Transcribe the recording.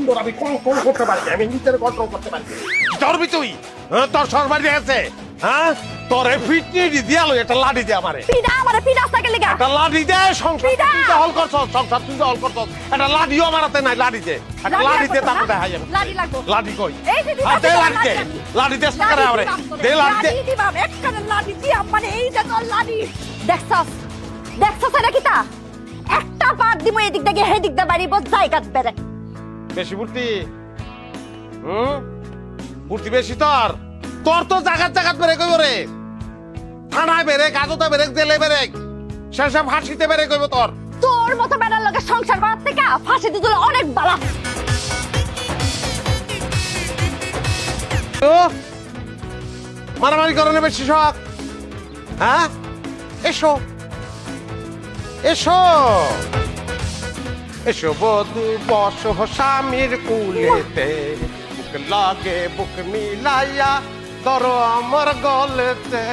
সুন্দর আমি কন্ট্রোল করতে পারি, আমি নিজের কন্ট্রোল করতে পারি। ধরবি তুই? তোর সরবারি আছে? হ্যাঁ, তোর ফিটনি দিয়ালো একটা লাঠি দে আমারে। পিডা আমারে পিডা সাইকেল লাগা। একটা লাঠি দে, সংসার তুই হল করছ, সংসার তুই হল করছ। একটা লাঠিও মারাতে নাই, লাঠি দে। একটা লাঠি দে, তারপর দেখাই যাবে। লাঠি লাগবো। লাঠি কই? এই যে দে লাঠি দে, লাঠি দে সাকারে আমারে। দে লাঠি দে। লাঠি দিবাম, একখানে লাঠি দিয়াম, মানে এই যে তোর লাঠি। দেখছস এটা কিতা? একটা পাট দিমু এদিক থেকে হেদিক দা বাড়িব, জায়গা বেরে। বেশি বুদ্ধি? বুদ্ধি বেশি তোর? তোর তো জাগাত জাগাত বেরে কইব রে। থানায় বেরে, কাজতে বেরে, জেলে বেরে, শেষে ফাঁসিতে বেরে কইব তোর। তোর মতো বেড়ার লোকের সংসার করার থেকে ফাঁসি দিতে অনেক বালা। মারামারি করনে বেশি শখ? হ্যাঁ, এসো এসো এসো বধু, বসো স্বামীর কুলেতে, বুক লাগে বুক মিলাইয়া ধরো আমার গলেতে।